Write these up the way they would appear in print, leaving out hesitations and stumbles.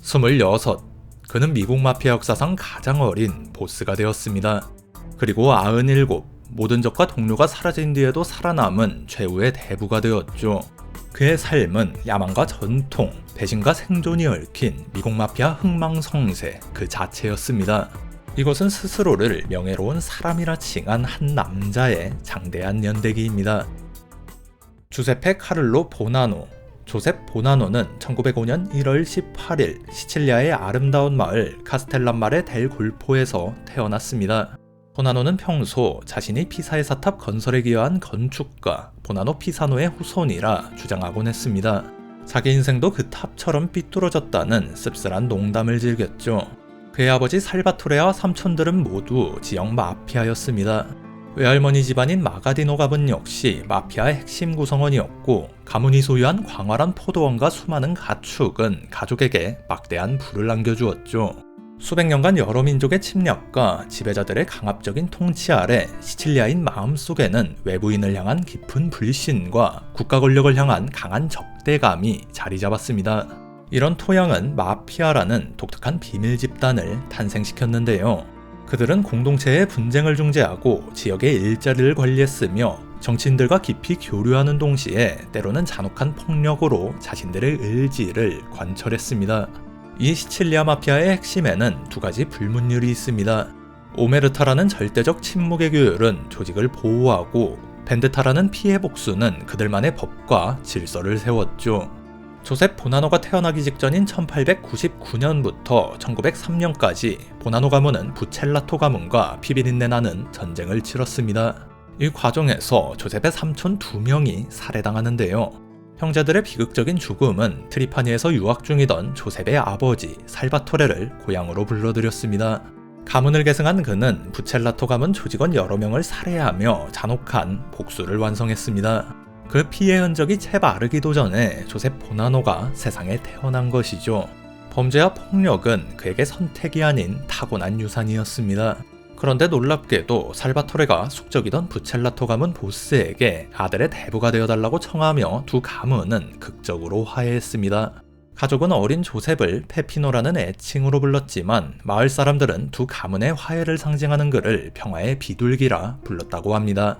26. 그는 미국 마피아 역사상 가장 어린 보스가 되었습니다. 그리고 97. 모든 적과 동료가 사라진 뒤에도 살아남은 최후의 대부가 되었죠. 그의 삶은 야망과 전통, 배신과 생존이 얽힌 미국 마피아 흥망성쇠 그 자체였습니다. 이것은 스스로를 명예로운 사람이라 칭한 한 남자의 장대한 연대기입니다. 주세페 카를로 보나노. 조셉 보나노는 1905년 1월 18일 시칠리아의 아름다운 마을 카스텔란마레 델 골포에서 태어났습니다. 보나노는 평소 자신이 피사의 사탑 건설에 기여한 건축가 보나노 피사노의 후손이라 주장하곤 했습니다. 자기 인생도 그 탑처럼 삐뚤어졌다는 씁쓸한 농담을 즐겼죠. 그의 아버지 살바토레와 삼촌들은 모두 지역 마피아였습니다. 외할머니 집안인 마가디노 가문 역시 마피아의 핵심 구성원이었고, 가문이 소유한 광활한 포도원과 수많은 가축은 가족에게 막대한 부를 남겨주었죠. 수백 년간 여러 민족의 침략과 지배자들의 강압적인 통치 아래 시칠리아인 마음속에는 외부인을 향한 깊은 불신과 국가 권력을 향한 강한 적대감이 자리 잡았습니다. 이런 토양은 마피아라는 독특한 비밀 집단을 탄생시켰는데요. 그들은 공동체의 분쟁을 중재하고 지역의 일자리를 관리했으며 정치인들과 깊이 교류하는 동시에 때로는 잔혹한 폭력으로 자신들의 의지를 관철했습니다. 이 시칠리아 마피아의 핵심에는 두 가지 불문율이 있습니다. 오메르타라는 절대적 침묵의 규율은 조직을 보호하고, 벤데타라는 피해 복수는 그들만의 법과 질서를 세웠죠. 조셉 보나노가 태어나기 직전인 1899년부터 1903년까지 보나노 가문은 부첼라토 가문과 피비린내 나는 전쟁을 치렀습니다. 이 과정에서 조셉의 삼촌 2명이 살해당하는데요. 형제들의 비극적인 죽음은 트리파니에서 유학 중이던 조셉의 아버지 살바토레를 고향으로 불러들였습니다. 가문을 계승한 그는 부첼라토 가문 조직원 여러 명을 살해하며 잔혹한 복수를 완성했습니다. 그 피해 흔적이 채 마르기도 전에 조셉 보나노가 세상에 태어난 것이죠. 범죄와 폭력은 그에게 선택이 아닌 타고난 유산이었습니다. 그런데 놀랍게도 살바토레가 숙적이던 부첼라토 가문 보스에게 아들의 대부가 되어달라고 청하며 두 가문은 극적으로 화해했습니다. 가족은 어린 조셉을 페피노라는 애칭으로 불렀지만 마을 사람들은 두 가문의 화해를 상징하는 그를 평화의 비둘기라 불렀다고 합니다.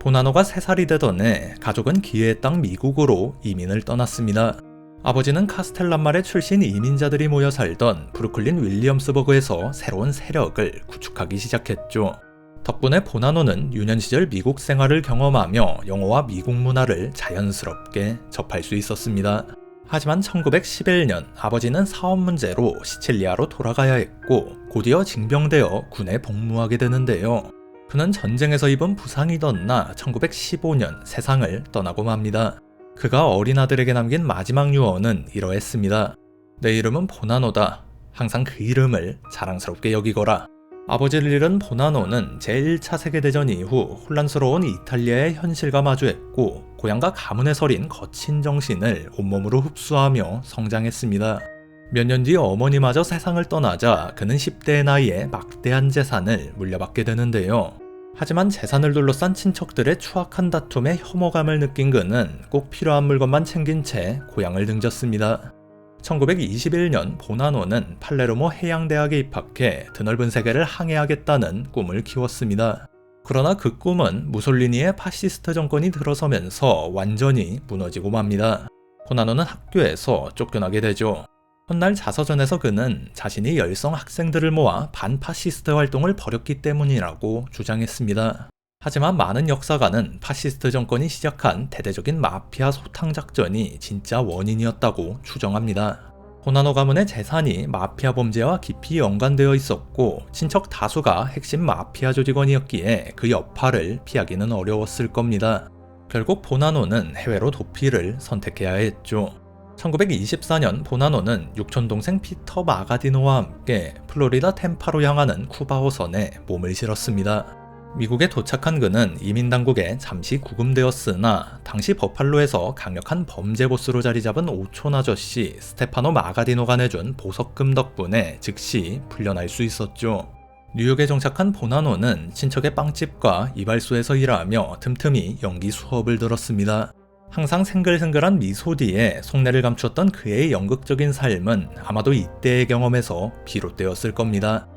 보나노가 3살이 되던 해 가족은 기회의 땅 미국으로 이민을 떠났습니다. 아버지는 카스텔란마레 출신 이민자들이 모여 살던 브루클린 윌리엄스버그에서 새로운 세력을 구축하기 시작했죠. 덕분에 보나노는 유년 시절 미국 생활을 경험하며 영어와 미국 문화를 자연스럽게 접할 수 있었습니다. 하지만 1911년 아버지는 사업 문제로 시칠리아로 돌아가야 했고, 곧이어 징병되어 군에 복무하게 되는데요. 그는 전쟁에서 입은 부상이 덧나 1915년 세상을 떠나고 맙니다. 그가 어린 아들에게 남긴 마지막 유언은 이러했습니다. 내 이름은 보나노다. 항상 그 이름을 자랑스럽게 여기거라. 아버지를 잃은 보나노는 제1차 세계대전 이후 혼란스러운 이탈리아의 현실과 마주했고, 고향과 가문에 서린 거친 정신을 온몸으로 흡수하며 성장했습니다. 몇 년 뒤 어머니마저 세상을 떠나자 그는 10대의 나이에 막대한 재산을 물려받게 되는데요. 하지만 재산을 둘러싼 친척들의 추악한 다툼에 혐오감을 느낀 그는 꼭 필요한 물건만 챙긴 채 고향을 등졌습니다. 1921년 보나노는 팔레르모 해양대학에 입학해 드넓은 세계를 항해하겠다는 꿈을 키웠습니다. 그러나 그 꿈은 무솔리니의 파시스트 정권이 들어서면서 완전히 무너지고 맙니다. 보나노는 학교에서 쫓겨나게 되죠. 훗날 자서전에서 그는 자신이 열성 학생들을 모아 반파시스트 활동을 벌였기 때문이라고 주장했습니다. 하지만 많은 역사가는 파시스트 정권이 시작한 대대적인 마피아 소탕 작전이 진짜 원인이었다고 추정합니다. 보나노 가문의 재산이 마피아 범죄와 깊이 연관되어 있었고, 친척 다수가 핵심 마피아 조직원이었기에 그 여파를 피하기는 어려웠을 겁니다. 결국 보나노는 해외로 도피를 선택해야 했죠. 1924년 보나노는 육촌동생 피터 마가디노와 함께 플로리다 템파로 향하는 쿠바호선에 몸을 실었습니다. 미국에 도착한 그는 이민당국에 잠시 구금되었으나 당시 버팔로에서 강력한 범죄 보스로 자리 잡은 오촌 아저씨 스테파노 마가디노가 내준 보석금 덕분에 즉시 풀려날 수 있었죠. 뉴욕에 정착한 보나노는 친척의 빵집과 이발소에서 일하며 틈틈이 연기 수업을 들었습니다. 항상 생글생글한 미소 뒤에 속내를 감추었던 그의 연극적인 삶은 아마도 이때의 경험에서 비롯되었을 겁니다.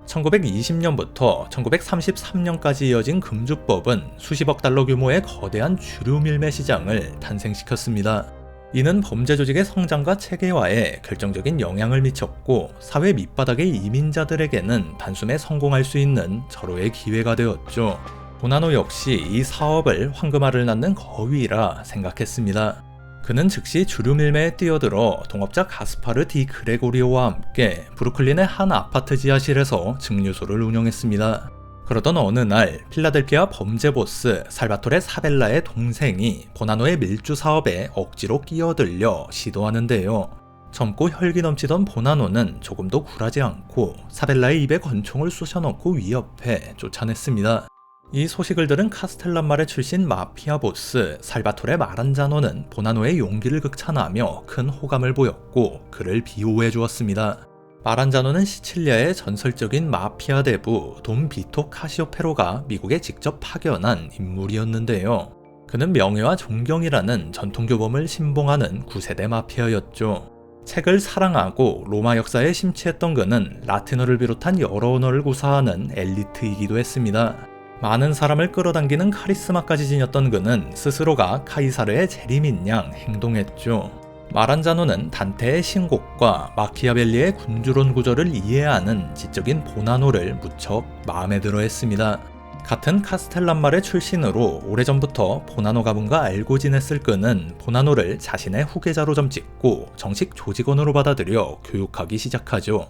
1920년부터 1933년까지 이어진 금주법은 수십억 달러 규모의 거대한 주류 밀매 시장을 탄생시켰습니다. 이는 범죄 조직의 성장과 체계화에 결정적인 영향을 미쳤고 사회 밑바닥의 이민자들에게는 단숨에 성공할 수 있는 절호의 기회가 되었죠. 보나노 역시 이 사업을 황금알을 낳는 거위라 생각했습니다. 그는 즉시 주류 밀매에 뛰어들어 동업자 가스파르 디 그레고리오와 함께 브루클린의 한 아파트 지하실에서 증류소를 운영했습니다. 그러던 어느 날 필라델피아 범죄 보스 살바토레 사벨라의 동생이 보나노의 밀주 사업에 억지로 끼어들려 시도하는데요. 젊고 혈기 넘치던 보나노는 조금도 굴하지 않고 사벨라의 입에 권총을 쑤셔넣고 위협해 쫓아냈습니다. 이 소식을 들은 카스텔란마레 출신 마피아 보스 살바토레 마란자노는 보나노의 용기를 극찬하며 큰 호감을 보였고 그를 비호해 주었습니다. 마란자노는 시칠리아의 전설적인 마피아 대부 돈 비토 카시오페로가 미국에 직접 파견한 인물이었는데요. 그는 명예와 존경이라는 전통교범을 신봉하는 9세대 마피아였죠. 책을 사랑하고 로마 역사에 심취했던 그는 라틴어를 비롯한 여러 언어를 구사하는 엘리트이기도 했습니다. 많은 사람을 끌어당기는 카리스마까지 지녔던 그는 스스로가 카이사르의 재림인 양 행동했죠. 마란자노는 단테의 신곡과 마키아벨리의 군주론 구조를 이해하는 지적인 보나노를 무척 마음에 들어 했습니다. 같은 카스텔란마레 출신으로 오래전부터 보나노 가문과 알고 지냈을 그는 보나노를 자신의 후계자로 점찍고 정식 조직원으로 받아들여 교육하기 시작하죠.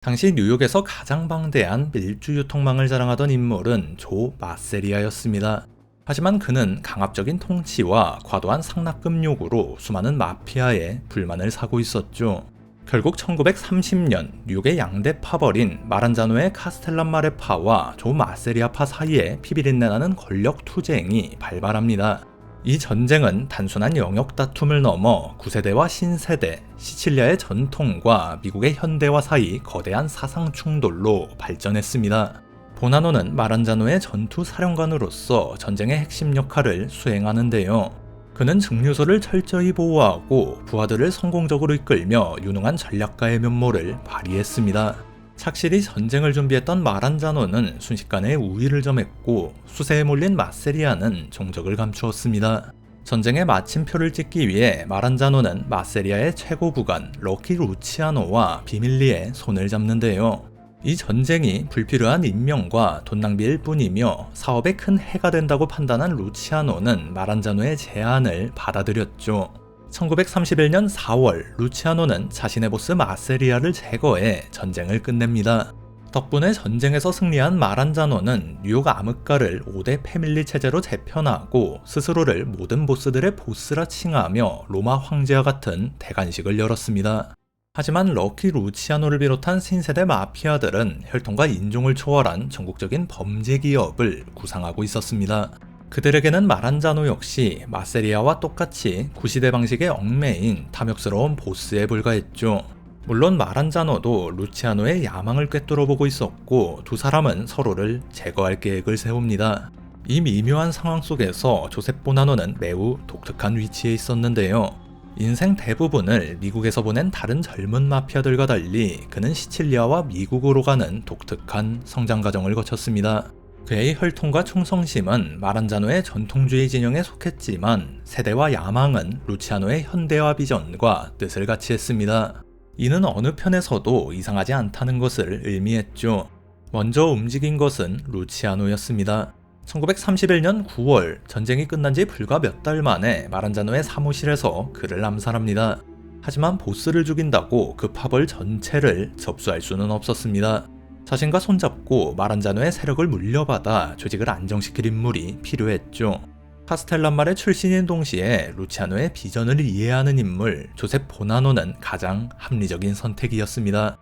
당시 뉴욕에서 가장 방대한 밀주 유통망을 자랑하던 인물은 조 마세리아였습니다. 하지만 그는 강압적인 통치와 과도한 상납금 요구로 수많은 마피아에 불만을 사고 있었죠. 결국 1930년 뉴욕의 양대 파벌인 마란자노의 카스텔란마레파와 조 마세리아파 사이에 피비린내 나는 권력 투쟁이 발발합니다. 이 전쟁은 단순한 영역 다툼을 넘어 9세대와 신세대, 시칠리아의 전통과 미국의 현대화 사이 거대한 사상 충돌로 발전했습니다. 보나노는 마란자노의 전투 사령관으로서 전쟁의 핵심 역할을 수행하는데요. 그는 증류소를 철저히 보호하고 부하들을 성공적으로 이끌며 유능한 전략가의 면모를 발휘했습니다. 착실히 전쟁을 준비했던 마란자노는 순식간에 우위를 점했고 수세에 몰린 마세리아는 종적을 감추었습니다. 전쟁의 마침표를 찍기 위해 마란자노는 마세리아의 최고 부관 럭키 루치아노와 비밀리에 손을 잡는데요. 이 전쟁이 불필요한 인명과 돈 낭비일 뿐이며 사업에 큰 해가 된다고 판단한 루치아노는 마란자노의 제안을 받아들였죠. 1931년 4월 루치아노는 자신의 보스 마세리아를 제거해 전쟁을 끝냅니다. 덕분에 전쟁에서 승리한 마란자노는 뉴욕 암흑가를 5대 패밀리 체제로 재편하고 스스로를 모든 보스들의 보스라 칭하며 로마 황제와 같은 대관식을 열었습니다. 하지만 럭키 루치아노를 비롯한 신세대 마피아들은 혈통과 인종을 초월한 전국적인 범죄 기업을 구상하고 있었습니다. 그들에게는 마란자노 역시 마세리아와 똑같이 구시대 방식의 얽매인 탐욕스러운 보스에 불과했죠. 물론 마란자노도 루치아노의 야망을 꿰뚫어 보고 있었고 두 사람은 서로를 제거할 계획을 세웁니다. 이 미묘한 상황 속에서 조셉 보나노는 매우 독특한 위치에 있었는데요. 인생 대부분을 미국에서 보낸 다른 젊은 마피아들과 달리 그는 시칠리아와 미국으로 가는 독특한 성장 과정을 거쳤습니다. 그의 혈통과 충성심은 마란자노의 전통주의 진영에 속했지만 세대와 야망은 루치아노의 현대화 비전과 뜻을 같이 했습니다. 이는 어느 편에서도 이상하지 않다는 것을 의미했죠. 먼저 움직인 것은 루치아노였습니다. 1931년 9월 전쟁이 끝난 지 불과 몇 달 만에 마란자노의 사무실에서 그를 암살합니다. 하지만 보스를 죽인다고 그 파벌 전체를 접수할 수는 없었습니다. 자신과 손잡고 마란자노의 세력을 물려받아 조직을 안정시킬 인물이 필요했죠. 카스텔란마레 출신인 동시에 루치아노의 비전을 이해하는 인물 조셉 보나노는 가장 합리적인 선택이었습니다.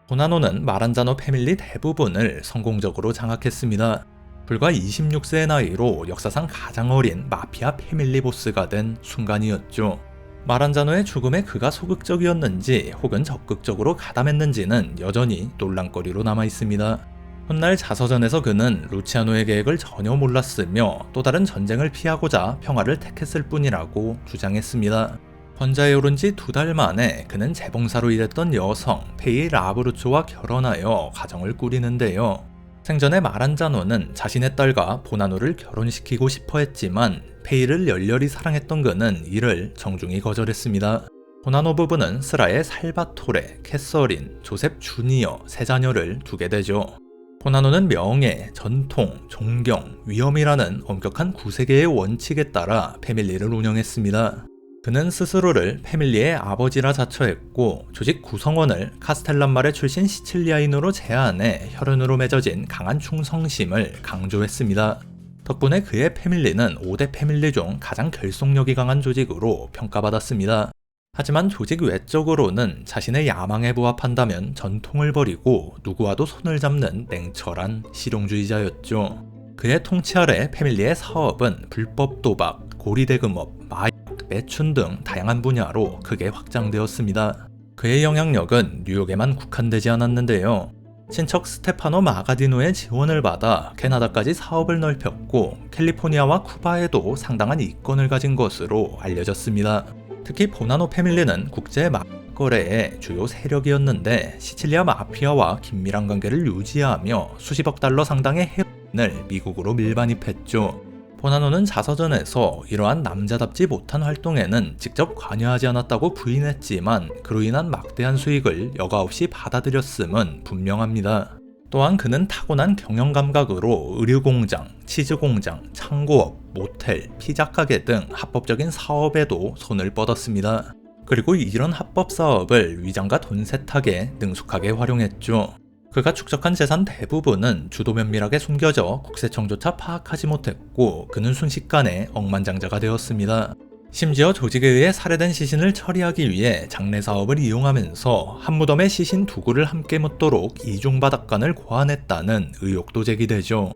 보나노는 마란자노 패밀리 대부분을 성공적으로 장악했습니다. 불과 26세의 나이로 역사상 가장 어린 마피아 패밀리 보스가 된 순간이었죠. 마란자노의 죽음에 그가 소극적이었는지 혹은 적극적으로 가담했는지는 여전히 논란거리로 남아있습니다. 훗날 자서전에서 그는 루치아노의 계획을 전혀 몰랐으며 또 다른 전쟁을 피하고자 평화를 택했을 뿐이라고 주장했습니다. 번자에 오른 지 2달 만에 그는 재봉사로 일했던 여성 페이 라브루초와 결혼하여 가정을 꾸리는데요. 생전에 마란자노는 자신의 딸과 보나노를 결혼시키고 싶어 했지만 페이를 열렬히 사랑했던 그는 이를 정중히 거절했습니다. 보나노 부부는 스라의 살바토레, 캐서린, 조셉 주니어 세 자녀를 두게 되죠. 보나노는 명예, 전통, 존경, 위엄이라는 엄격한 9세계의 원칙에 따라 패밀리를 운영했습니다. 그는 스스로를 패밀리의 아버지라 자처했고 조직 구성원을 카스텔란마레 출신 시칠리아인으로 제안해 혈연으로 맺어진 강한 충성심을 강조했습니다. 덕분에 그의 패밀리는 5대 패밀리 중 가장 결속력이 강한 조직으로 평가받았습니다. 하지만 조직 외적으로는 자신의 야망에 부합한다면 전통을 버리고 누구와도 손을 잡는 냉철한 실용주의자였죠. 그의 통치 아래 패밀리의 사업은 불법 도박, 고리대금업, 마약, 매춘 등 다양한 분야로 크게 확장되었습니다. 그의 영향력은 뉴욕에만 국한되지 않았는데요. 친척 스테파노 마가디노의 지원을 받아 캐나다까지 사업을 넓혔고 캘리포니아와 쿠바에도 상당한 이권을 가진 것으로 알려졌습니다. 특히 보나노 패밀리는 국제 마약 거래의 주요 세력이었는데 시칠리아 마피아와 긴밀한 관계를 유지하며 수십억 달러 상당의 헤로인을 미국으로 밀반입했죠. 보나노는 자서전에서 이러한 남자답지 못한 활동에는 직접 관여하지 않았다고 부인했지만 그로 인한 막대한 수익을 여과 없이 받아들였음은 분명합니다. 또한 그는 타고난 경영감각으로 의류공장, 치즈공장, 창고업, 모텔, 피자가게 등 합법적인 사업에도 손을 뻗었습니다. 그리고 이런 합법 사업을 위장과 돈 세탁에 능숙하게 활용했죠. 그가 축적한 재산 대부분은 주도 면밀하게 숨겨져 국세청조차 파악하지 못했고 그는 순식간에 억만장자가 되었습니다. 심지어 조직에 의해 살해된 시신을 처리하기 위해 장례 사업을 이용하면서 한 무덤에 시신 2구를 함께 묻도록 이중바닥간을 고안했다는 의혹도 제기되죠.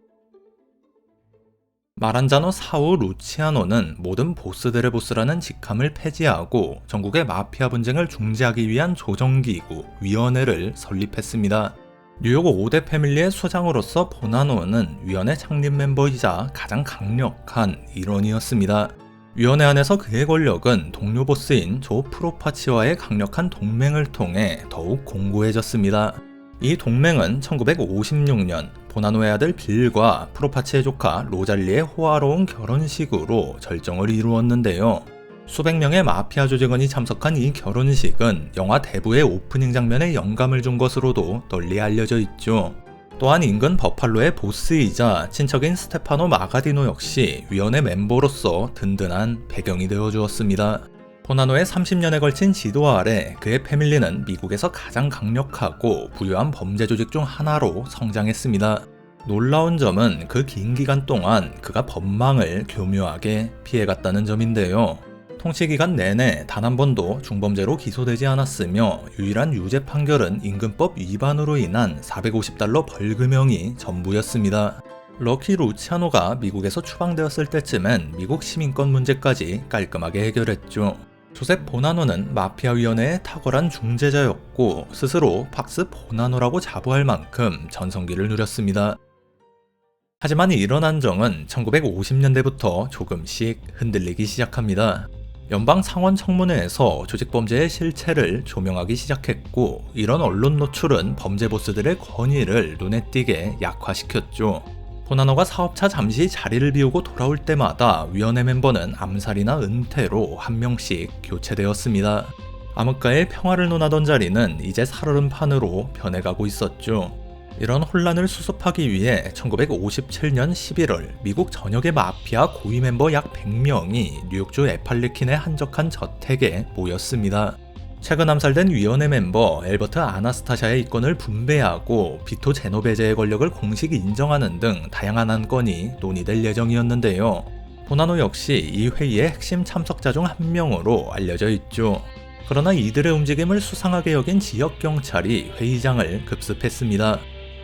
마란자노 사후 루치아노는 모든 보스들의 보스라는 직함을 폐지하고 전국의 마피아 분쟁을 중재하기 위한 조정기구, 위원회를 설립했습니다. 뉴욕 5대 패밀리의 수장으로서 보나노는 위원회 창립 멤버이자 가장 강력한 일원이었습니다. 위원회 안에서 그의 권력은 동료 보스인 조 프로파치와의 강력한 동맹을 통해 더욱 공고해졌습니다. 이 동맹은 1956년 보나노의 아들 빌과 프로파치의 조카 로잘리의 호화로운 결혼식으로 절정을 이루었는데요. 수백 명의 마피아 조직원이 참석한 이 결혼식은 영화 대부의 오프닝 장면에 영감을 준 것으로도 널리 알려져 있죠. 또한 인근 버팔로의 보스이자 친척인 스테파노 마가디노 역시 위원회 멤버로서 든든한 배경이 되어주었습니다. 보나노의 30년에 걸친 지도 아래 그의 패밀리는 미국에서 가장 강력하고 부유한 범죄 조직 중 하나로 성장했습니다. 놀라운 점은 그 긴 기간 동안 그가 법망을 교묘하게 피해갔다는 점인데요. 통치기간 내내 단 한 번도 중범죄로 기소되지 않았으며 유일한 유죄 판결은 임금법 위반으로 인한 450달러 벌금형이 전부였습니다. 럭키 루치아노가 미국에서 추방되었을 때쯤엔 미국 시민권 문제까지 깔끔하게 해결했죠. 조셉 보나노는 마피아위원회의 탁월한 중재자였고 스스로 팍스 보나노라고 자부할 만큼 전성기를 누렸습니다. 하지만 이런 안정은 1950년대부터 조금씩 흔들리기 시작합니다. 연방 상원 청문회에서 조직범죄의 실체를 조명하기 시작했고 이런 언론 노출은 범죄 보스들의 권위를 눈에 띄게 약화시켰죠. 보나노가 사업차 잠시 자리를 비우고 돌아올 때마다 위원회 멤버는 암살이나 은퇴로 한 명씩 교체되었습니다. 암흑가의 평화를 논하던 자리는 이제 살얼음판으로 변해가고 있었죠. 이런 혼란을 수습하기 위해 1957년 11월 미국 전역의 마피아 고위 멤버 약 100명이 뉴욕주 에팔리킨의 한적한 저택에 모였습니다. 최근 암살된 위원회 멤버 엘버트 아나스타샤의 이권을 분배하고 비토 제노베제의 권력을 공식 인정하는 등 다양한 안건이 논의될 예정이었는데요. 보나노 역시 이 회의의 핵심 참석자 중 한 명으로 알려져 있죠. 그러나 이들의 움직임을 수상하게 여긴 지역경찰이 회의장을 급습했습니다.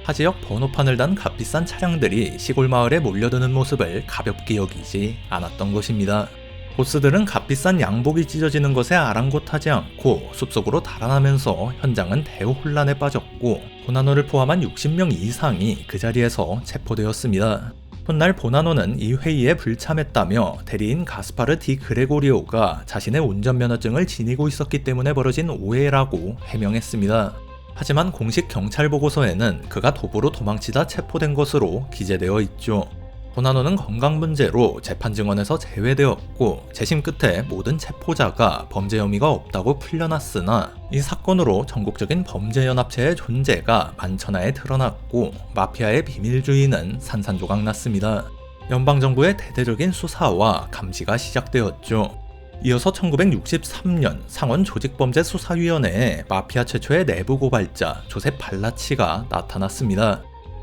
타지역 번호판을 단 값비싼 차량들이 시골 마을에 몰려드는 모습을 가볍게 여기지 않았던 것입니다. 보스들은 값비싼 양복이 찢어지는 것에 아랑곳하지 않고 숲속으로 달아나면서 현장은 대혼란에 빠졌고 보나노를 포함한 60명 이상이 그 자리에서 체포되었습니다. 훗날 보나노는 이 회의에 불참했다며 대리인 가스파르 디 그레고리오가 자신의 운전면허증을 지니고 있었기 때문에 벌어진 오해라고 해명했습니다. 하지만 공식 경찰 보고서에는 그가 도보로 도망치다 체포된 것으로 기재되어 있죠. 보나노는 건강 문제로 재판 증언에서 제외되었고 재심 끝에 모든 체포자가 범죄 혐의가 없다고 풀려났으나 이 사건으로 전국적인 범죄 연합체의 존재가 만천하에 드러났고 마피아의 비밀주의는 산산조각 났습니다. 연방정부의 대대적인 수사와 감시가 시작되었죠. 이어서 1963년 상원조직범죄수사위원회에 마피아 최초의 내부 고발자 조셉 발라치가 나타났습니다.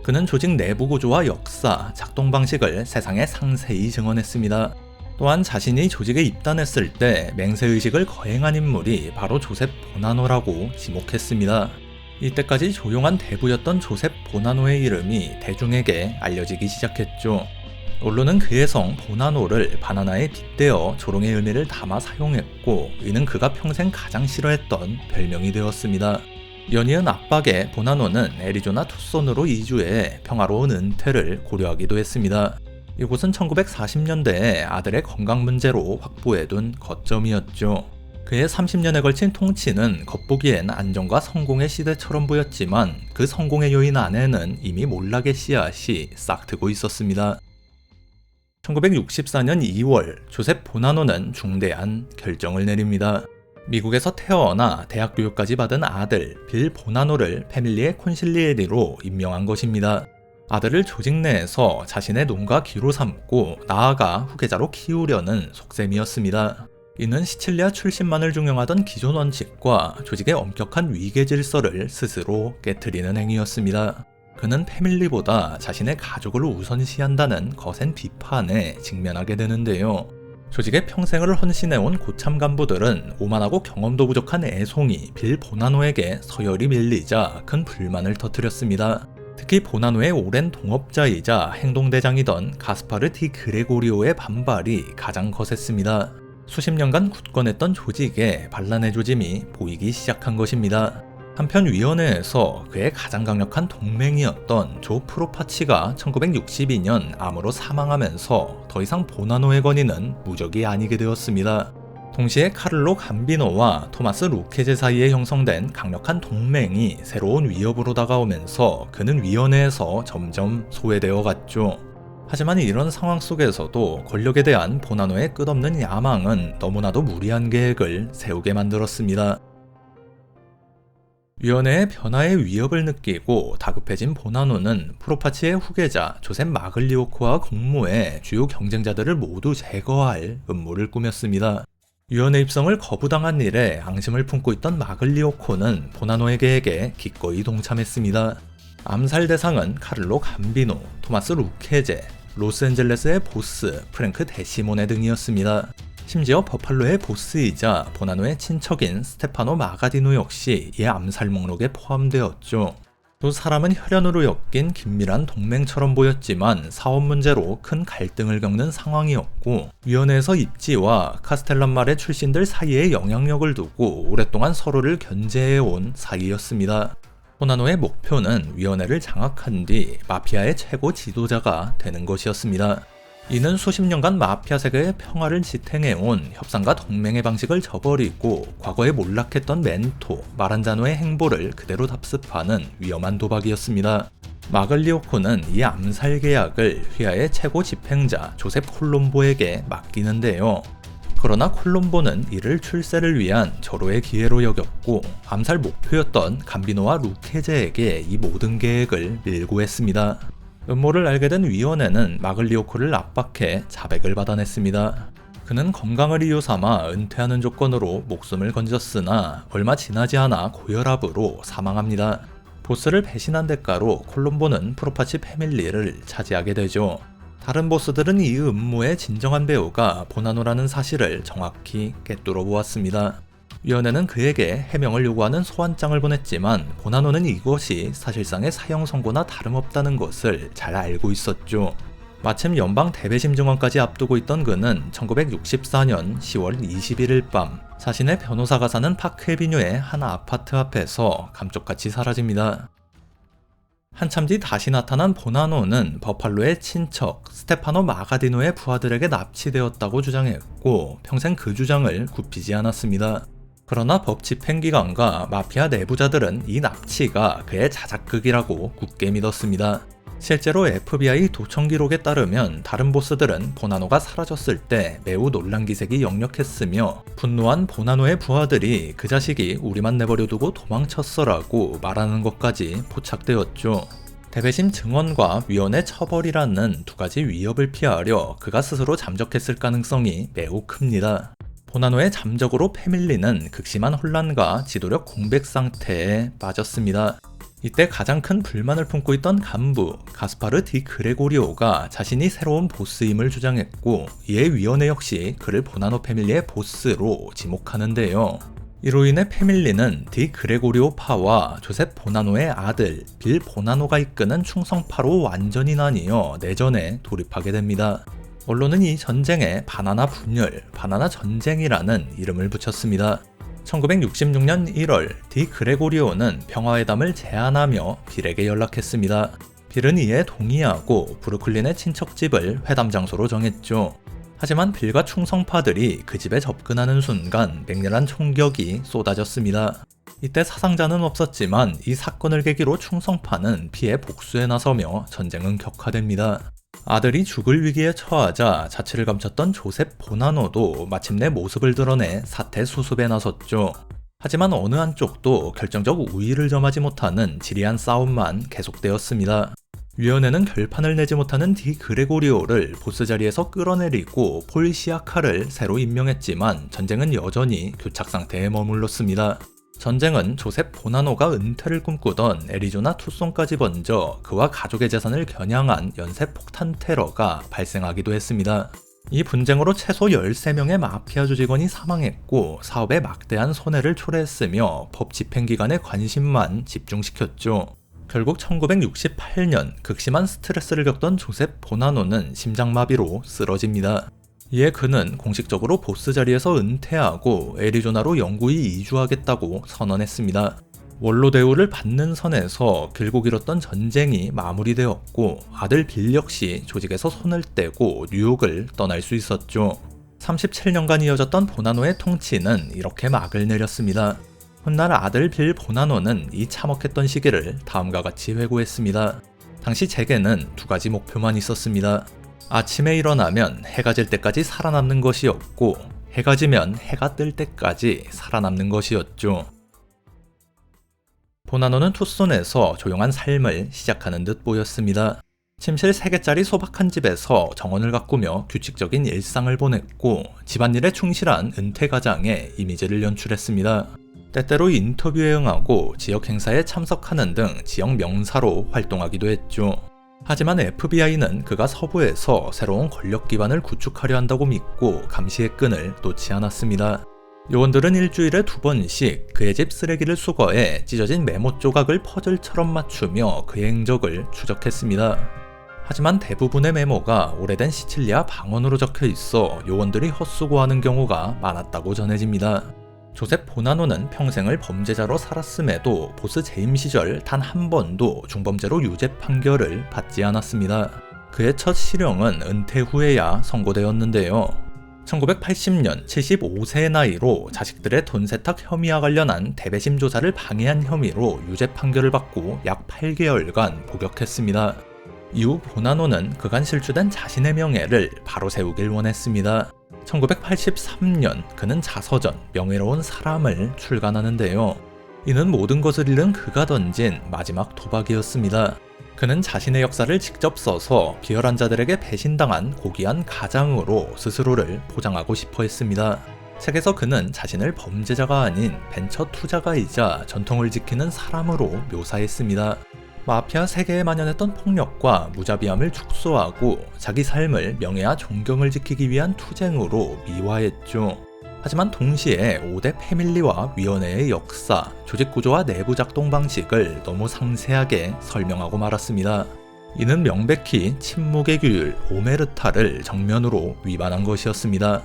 그는 조직 내부 구조와 역사, 작동 방식을 세상에 상세히 증언했습니다. 또한 자신이 조직에 입단했을 때 맹세의식을 거행한 인물이 바로 조셉 보나노라고 지목했습니다. 이때까지 조용한 대부였던 조셉 보나노의 이름이 대중에게 알려지기 시작했죠. 언론은 그의 성 보나노를 바나나에 빗대어 조롱의 의미를 담아 사용했고 이는 그가 평생 가장 싫어했던 별명이 되었습니다. 연이은 압박에 보나노는 애리조나 투손으로 이주해 평화로운 은퇴를 고려하기도 했습니다. 이곳은 1940년대에 아들의 건강 문제로 확보해둔 거점이었죠. 그의 30년에 걸친 통치는 겉보기엔 안정과 성공의 시대처럼 보였지만 그 성공의 요인 안에는 이미 몰락의 씨앗이 싹트고 있었습니다. 1964년 2월 조셉 보나노는 중대한 결정을 내립니다. 미국에서 태어나 대학 교육까지 받은 아들 빌 보나노를 패밀리의 콘실리에리로 임명한 것입니다. 아들을 조직 내에서 자신의 논과 귀로 삼고 나아가 후계자로 키우려는 속셈이었습니다. 이는 시칠리아 출신만을 중용하던 기존 원칙과 조직의 엄격한 위계 질서를 스스로 깨트리는 행위였습니다. 그는 패밀리보다 자신의 가족을 우선시한다는 거센 비판에 직면하게 되는데요. 조직의 평생을 헌신해온 고참 간부들은 오만하고 경험도 부족한 애송이 빌 보나노에게 서열이 밀리자 큰 불만을 터뜨렸습니다. 특히 보나노의 오랜 동업자이자 행동대장이던 가스파르 디 그레고리오의 반발이 가장 거셌습니다. 수십 년간 굳건했던 조직에 반란의 조짐이 보이기 시작한 것입니다. 한편 위원회에서 그의 가장 강력한 동맹이었던 조 프로파치가 1962년 암으로 사망하면서 더 이상 보나노의 권위는 무적이 아니게 되었습니다. 동시에 카를로 감비노와 토마스 루케제 사이에 형성된 강력한 동맹이 새로운 위협으로 다가오면서 그는 위원회에서 점점 소외되어 갔죠. 하지만 이런 상황 속에서도 권력에 대한 보나노의 끝없는 야망은 너무나도 무리한 계획을 세우게 만들었습니다. 위원회의 변화의 위협을 느끼고 다급해진 보나노는 프로파치의 후계자 조셉 마글리오코와 공모해 주요 경쟁자들을 모두 제거할 음모를 꾸몄습니다. 위원회 입성을 거부당한 일에 앙심을 품고 있던 마글리오코는 보나노의 계획에 기꺼이 동참했습니다. 암살 대상은 카를로 감비노, 토마스 루케제, 로스앤젤레스의 보스 프랭크 데시모네 등이었습니다. 심지어 버팔로의 보스이자 보나노의 친척인 스테파노 마가디노 역시 이 암살 목록에 포함되었죠. 두 사람은 혈연으로 엮인 긴밀한 동맹처럼 보였지만 사업 문제로 큰 갈등을 겪는 상황이었고 위원회에서 입지와 카스텔란말의 출신들 사이에 영향력을 두고 오랫동안 서로를 견제해온 사이였습니다. 보나노의 목표는 위원회를 장악한 뒤 마피아의 최고 지도자가 되는 것이었습니다. 이는 수십 년간 마피아 세계의 평화를 지탱해온 협상과 동맹의 방식을 저버리고 과거에 몰락했던 멘토, 마란자노의 행보를 그대로 답습하는 위험한 도박이었습니다. 마글리오코는 이 암살 계약을 휘하의 최고 집행자 조셉 콜롬보에게 맡기는데요. 그러나 콜롬보는 이를 출세를 위한 절호의 기회로 여겼고 암살 목표였던 감비노와 루케제에게 이 모든 계획을 밀고 했습니다. 음모를 알게 된 위원회는 마글리오코를 압박해 자백을 받아냈습니다. 그는 건강을 이유 삼아 은퇴하는 조건으로 목숨을 건졌으나 얼마 지나지 않아 고혈압으로 사망합니다. 보스를 배신한 대가로 콜롬보는 프로파치 패밀리를 차지하게 되죠. 다른 보스들은 이 음모의 진정한 배우가 보나노라는 사실을 정확히 꿰뚫어 보았습니다. 위원회는 그에게 해명을 요구하는 소환장을 보냈지만 보나노는 이것이 사실상의 사형 선고나 다름없다는 것을 잘 알고 있었죠. 마침 연방 대배심 증언까지 앞두고 있던 그는 1964년 10월 21일 밤 자신의 변호사가 사는 파크에비뉴의 한 아파트 앞에서 감쪽같이 사라집니다. 한참 뒤 다시 나타난 보나노는 버팔로의 친척 스테파노 마가디노의 부하들에게 납치되었다고 주장했고 평생 그 주장을 굽히지 않았습니다. 그러나 법 집행기관과 마피아 내부자들은 이 납치가 그의 자작극이라고 굳게 믿었습니다. 실제로 FBI 도청 기록에 따르면 다른 보스들은 보나노가 사라졌을 때 매우 놀란 기색이 역력했으며 분노한 보나노의 부하들이 그 자식이 우리만 내버려두고 도망쳤어라고 말하는 것까지 포착되었죠. 대배심 증언과 위원회 처벌이라는 두 가지 위협을 피하려 그가 스스로 잠적했을 가능성이 매우 큽니다. 보나노의 잠적으로 패밀리는 극심한 혼란과 지도력 공백 상태에 빠졌습니다. 이때 가장 큰 불만을 품고 있던 간부 가스파르 디 그레고리오가 자신이 새로운 보스임을 주장했고 이에 위원회 역시 그를 보나노 패밀리의 보스로 지목하는데요. 이로 인해 패밀리는 디 그레고리오파와 조셉 보나노의 아들 빌 보나노가 이끄는 충성파로 완전히 나뉘어 내전에 돌입하게 됩니다. 언론은 이 전쟁에 바나나 분열, 바나나 전쟁이라는 이름을 붙였습니다. 1966년 1월 디 그레고리오는 평화회담을 제안하며 빌에게 연락했습니다. 빌은 이에 동의하고 브루클린의 친척집을 회담 장소로 정했죠. 하지만 빌과 충성파들이 그 집에 접근하는 순간 맹렬한 총격이 쏟아졌습니다. 이때 사상자는 없었지만 이 사건을 계기로 충성파는 피해 복수에 나서며 전쟁은 격화됩니다. 아들이 죽을 위기에 처하자 자취를 감췄던 조셉 보나노도 마침내 모습을 드러내 사태 수습에 나섰죠. 하지만 어느 한쪽도 결정적 우위를 점하지 못하는 지리한 싸움만 계속되었습니다. 위원회는 결판을 내지 못하는 디 그레고리오를 보스 자리에서 끌어내리고 폴 시아카를 새로 임명했지만 전쟁은 여전히 교착 상태에 머물렀습니다. 전쟁은 조셉 보나노가 은퇴를 꿈꾸던 애리조나 투송까지 번져 그와 가족의 재산을 겨냥한 연쇄 폭탄 테러가 발생하기도 했습니다. 이 분쟁으로 최소 13명의 마피아 조직원이 사망했고 사업에 막대한 손해를 초래했으며 법 집행기관의 관심만 집중시켰죠. 결국 1968년 극심한 스트레스를 겪던 조셉 보나노는 심장마비로 쓰러집니다. 이에 그는 공식적으로 보스 자리에서 은퇴하고 애리조나로 영구히 이주하겠다고 선언했습니다. 원로 대우를 받는 선에서 길고 길었던 전쟁이 마무리되었고 아들 빌 역시 조직에서 손을 떼고 뉴욕을 떠날 수 있었죠. 37년간 이어졌던 보나노의 통치는 이렇게 막을 내렸습니다. 훗날 아들 빌 보나노는 이 참혹했던 시기를 다음과 같이 회고했습니다. 당시 제게는 두 가지 목표만 있었습니다. 아침에 일어나면 해가 질 때까지 살아남는 것이었고 해가 지면 해가 뜰 때까지 살아남는 것이었죠. 보나노는 투손에서 조용한 삶을 시작하는 듯 보였습니다. 침실 3개짜리 소박한 집에서 정원을 가꾸며 규칙적인 일상을 보냈고 집안일에 충실한 은퇴 가장의 이미지를 연출했습니다. 때때로 인터뷰에 응하고 지역 행사에 참석하는 등 지역 명사로 활동하기도 했죠. 하지만 FBI는 그가 서부에서 새로운 권력 기반을 구축하려 한다고 믿고 감시의 끈을 놓지 않았습니다. 요원들은 일주일에 2번씩 그의 집 쓰레기를 수거해 찢어진 메모 조각을 퍼즐처럼 맞추며 그의 행적을 추적했습니다. 하지만 대부분의 메모가 오래된 시칠리아 방언으로 적혀 있어 요원들이 헛수고하는 경우가 많았다고 전해집니다. 조셉 보나노는 평생을 범죄자로 살았음에도 보스 재임 시절 단 한 번도 중범죄로 유죄 판결을 받지 않았습니다. 그의 첫 실형은 은퇴 후에야 선고되었는데요. 1980년 75세의 나이로 자식들의 돈 세탁 혐의와 관련한 대배심 조사를 방해한 혐의로 유죄 판결을 받고 약 8개월간 복역했습니다. 이후 보나노는 그간 실추된 자신의 명예를 바로 세우길 원했습니다. 1983년 그는 자서전 명예로운 사람을 출간하는데요. 이는 모든 것을 잃은 그가 던진 마지막 도박이었습니다. 그는 자신의 역사를 직접 써서 비열한 자들에게 배신당한 고귀한 가장으로 스스로를 포장하고 싶어 했습니다. 책에서 그는 자신을 범죄자가 아닌 벤처 투자가이자 전통을 지키는 사람으로 묘사했습니다. 마피아 세계에 만연했던 폭력과 무자비함을 축소하고 자기 삶을 명예와 존경을 지키기 위한 투쟁으로 미화했죠. 하지만 동시에 5대 패밀리와 위원회의 역사, 조직 구조와 내부 작동 방식을 너무 상세하게 설명하고 말았습니다. 이는 명백히 침묵의 규율 오메르타를 정면으로 위반한 것이었습니다.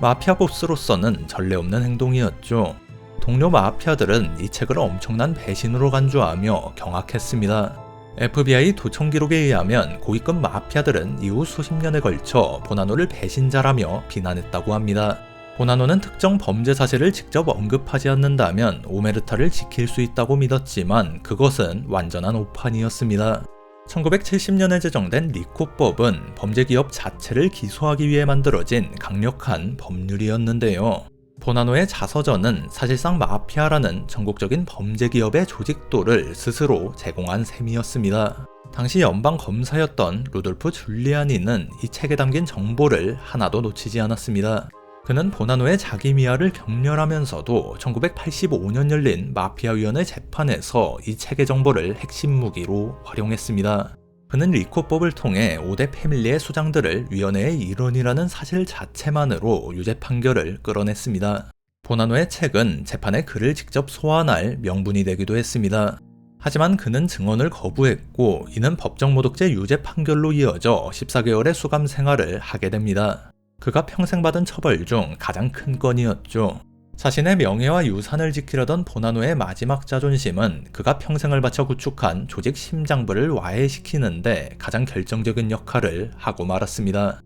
마피아 보스로서는 전례 없는 행동이었죠. 동료 마피아들은 이 책을 엄청난 배신으로 간주하며 경악했습니다. FBI 도청 기록에 의하면 고위급 마피아들은 이후 수십 년에 걸쳐 보나노를 배신자라며 비난했다고 합니다. 보나노는 특정 범죄 사실을 직접 언급하지 않는다면 오메르타를 지킬 수 있다고 믿었지만 그것은 완전한 오판이었습니다. 1970년에 제정된 리코법은 범죄 기업 자체를 기소하기 위해 만들어진 강력한 법률이었는데요. 보나노의 자서전은 사실상 마피아라는 전국적인 범죄 기업의 조직도를 스스로 제공한 셈이었습니다. 당시 연방 검사였던 루돌프 줄리아니는 이 책에 담긴 정보를 하나도 놓치지 않았습니다. 그는 보나노의 자기 미화를 격렬하면서도 1985년 열린 마피아위원회 재판에서 이 책의 정보를 핵심 무기로 활용했습니다. 그는 리코법을 통해 5대 패밀리의 수장들을 위원회의 일원이라는 사실 자체만으로 유죄 판결을 끌어냈습니다. 보나노의 책은 재판에 그를 직접 소환할 명분이 되기도 했습니다. 하지만 그는 증언을 거부했고 이는 법정 모독죄 유죄 판결로 이어져 14개월의 수감 생활을 하게 됩니다. 그가 평생 받은 처벌 중 가장 큰 건이었죠. 자신의 명예와 유산을 지키려던 보나노의 마지막 자존심은 그가 평생을 바쳐 구축한 조직 심장부를 와해시키는데 가장 결정적인 역할을 하고 말았습니다.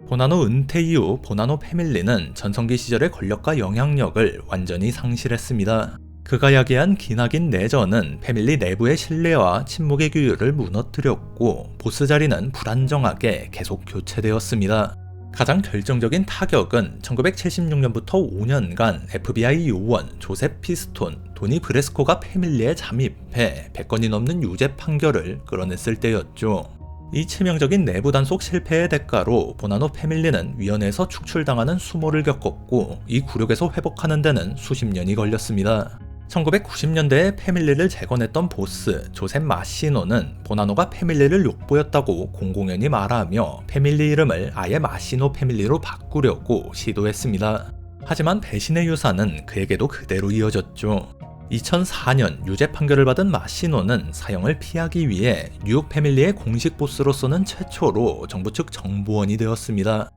보나노 은퇴 이후 보나노 패밀리는 전성기 시절의 권력과 영향력을 완전히 상실했습니다. 그가 야기한 기나긴 내전은 패밀리 내부의 신뢰와 침묵의 규율을 무너뜨렸고 보스 자리는 불안정하게 계속 교체되었습니다. 가장 결정적인 타격은 1976년부터 5년간 FBI 요원 조셉 피스톤, 도니 브레스코가 패밀리에 잠입해 100건이 넘는 유죄 판결을 끌어냈을 때였죠. 이 치명적인 내부 단속 실패의 대가로 보나노 패밀리는 위원회에서 축출당하는 수모를 겪었고 이 굴욕에서 회복하는 데는 수십 년이 걸렸습니다. 1990년대에 패밀리를 재건했던 보스 조셉 마시노는 보나노가 패밀리를 욕보였다고 공공연히 말하며 패밀리 이름을 아예 마시노 패밀리로 바꾸려고 시도했습니다. 하지만 배신의 유산은 그에게도 그대로 이어졌죠. 2004년 유죄 판결을 받은 마시노는 사형을 피하기 위해 뉴욕 패밀리의 공식 보스로서는 최초로 정부 측 정보원이 되었습니다.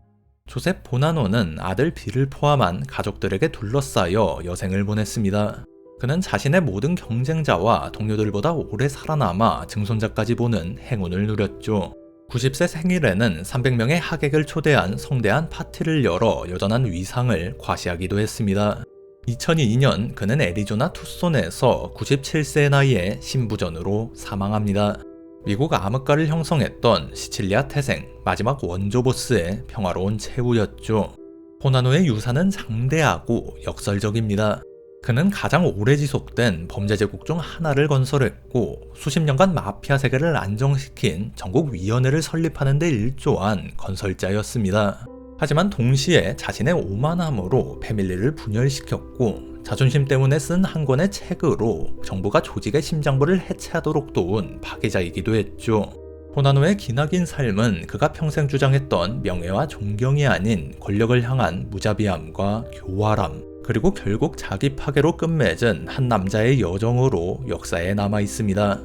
조셉 보나노는 아들 빌을 포함한 가족들에게 둘러싸여 여생을 보냈습니다. 그는 자신의 모든 경쟁자와 동료들보다 오래 살아남아 증손자까지 보는 행운을 누렸죠. 90세 생일에는 300명의 하객을 초대한 성대한 파티를 열어 여전한 위상을 과시하기도 했습니다. 2002년 그는 애리조나 투손에서 97세의 나이에 심부전으로 사망합니다. 미국 암흑가를 형성했던 시칠리아 태생 마지막 원조 보스의 평화로운 최후였죠. 보나노의 유산은 장대하고 역설적입니다. 그는 가장 오래 지속된 범죄 제국 중 하나를 건설했고 수십 년간 마피아 세계를 안정시킨 전국위원회를 설립하는 데 일조한 건설자였습니다. 하지만 동시에 자신의 오만함으로 패밀리를 분열시켰고 자존심 때문에 쓴 한 권의 책으로 정부가 조직의 심장부를 해체하도록 도운 파괴자이기도 했죠. 보나노의 기나긴 삶은 그가 평생 주장했던 명예와 존경이 아닌 권력을 향한 무자비함과 교활함, 그리고 결국 자기 파괴로 끝맺은 한 남자의 여정으로 역사에 남아 있습니다.